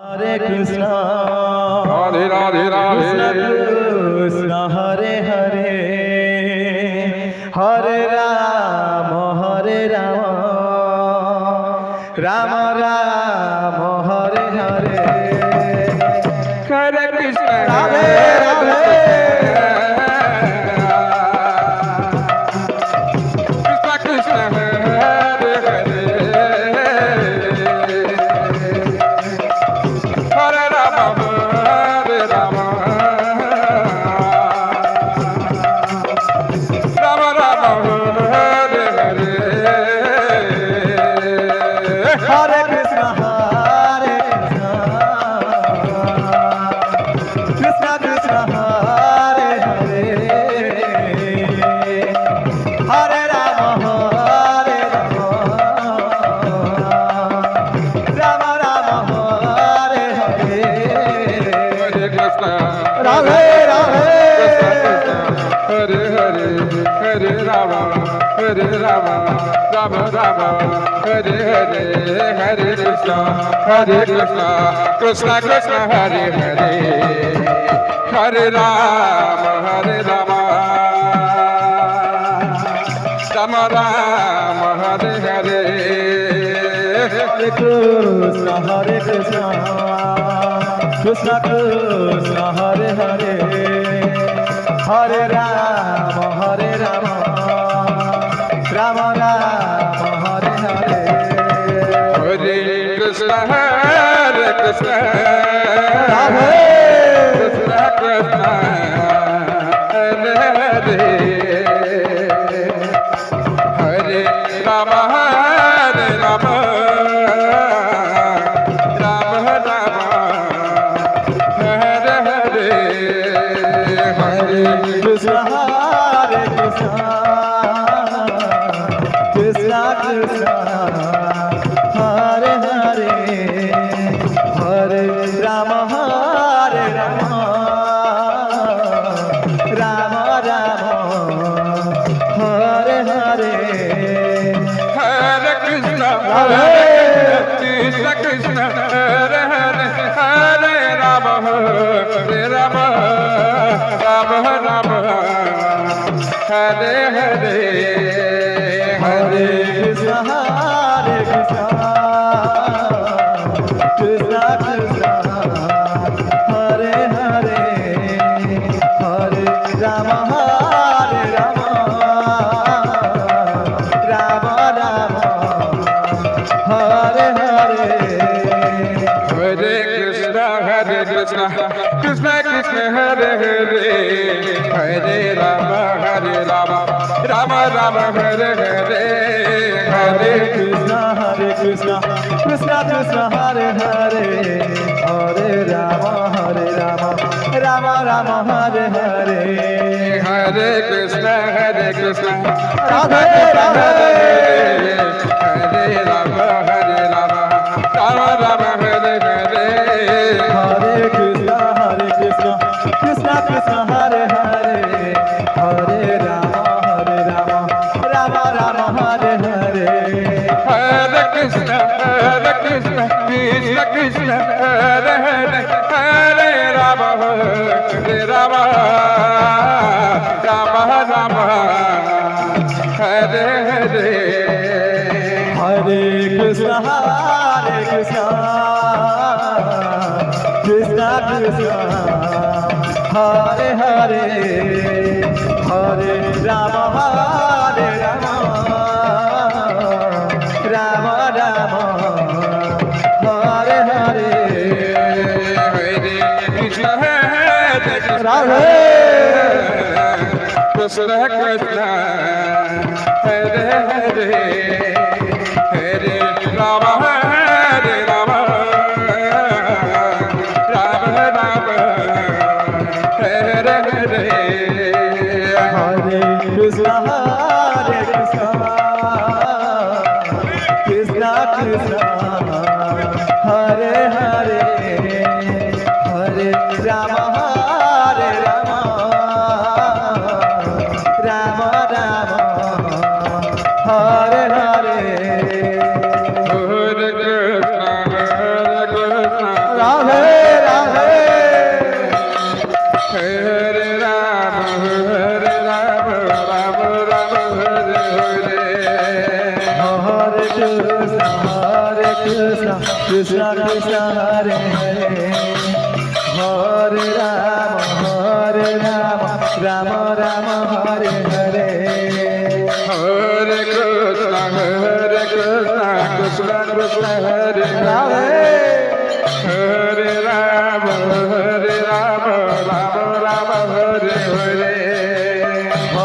Hare Krishna, Radhe Radhe Krishna Radhe Krishna, Hare Hare, Hare Rama, Hare Rama, Rama Rama, Hare Hare. Hare Krishna Radhe Radhe. Krishna Krishna Hare Hare Hare Rama Hare Rama Rama Rama Hare Hare Hare Krishna, Hare Krishna, Krishna Krishna, Hare Hare, Hare Rama, Hare Rama, Rama Rama, Hare Hare. Hare Krishna Radhe Radhe. Hare Hare Hare Rama Hare Rama Rama Rama Hare Hare Hare Krishna Krishna Krishna Hare Hare Hare Rama Hare Rama Rama Rama Hare Hare Hare Krishna, Hare Krishna, Krishna Krishna, Hare Hare, Hare Rama, Hare Rama, Rama Rama, Hare Hare. Hare Krishna Hare Krishna Radhe. Krishna Krishna Hare Hare Hare Rama Hare Rama Rama Rama Hare Hare Hare Krishna, Hare Krishna, Krishna Krishna, Hare Hare, Hare Rama, Hare Rama, Rama Rama, Hare Hare. Hare Krishna Krishna Krishna Hare Hare Hare Rama Hare Rama Rama Rama Hare Hare Hare Krishna, Hare Krishna, Krishna Krishna, Hare Hare, Hare Rama, Hare Rama, Rama Rama, Hare Hare. Hare Krishna Krishna Krishna Hare Hare Hare Rama Rama Rama Hare Hare Hare Krishna, Hare Krishna, Krishna Krishna, Hare Hare, Hare Rama, Rama Rama, Hare Hare. Hare Krishna Radhe Radhe. Hare Rama Rama Rama Hare Hare Hare Krishna, Krishna Krishna, Hare Hare, Hare Rama, Rama Rama, Hare Hare. Hare Krishna Krishna Hare Hare Hare Rama Rama Rama Hare Hare Hare Krishna, Krishna Krishna, Hare Hare, Hare Rama, Rama Rama, Hare Hare. Hare Krishna Radhe. Krishna Krishna Hare Hare Hare Rama Rama Rama Rama Hare Hare Hare Krishna, Krishna Krishna, Hare Hare, Hare Rama, Rama Rama, Hare Hare. Hare Radhe Radhe Hare Ram Ram Ram Hare Hare Hare Krishna Krishna Krishna Hare Hare Hare Ram Ram Ram Hare Hare Hare Krishna Krishna Krishna Hare Radhe Hare Ram Ram Ram Hare Hare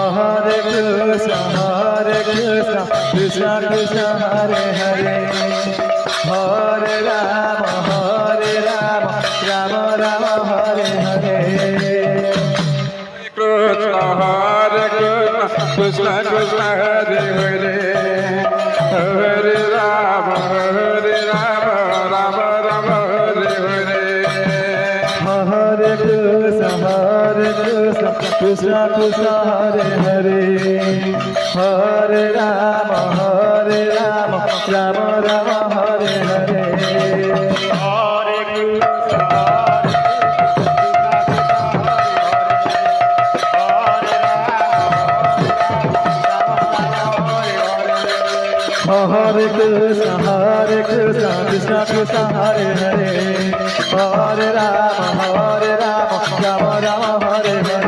Hare Krishna Krishna Krishna Hare Hare Hare Ram Ram Ram Hare Hare Krishna Hare Krishna Krishna Hare Hare Hare Ram Ram Ram Hare Hare Hare Krishna Krishna Krishna Hare Hare Hare Ram Ram Ram Hare Hare Hare Krishna Krishna Krishna Hare Hare Hare Ram Ram Ram Hare Hare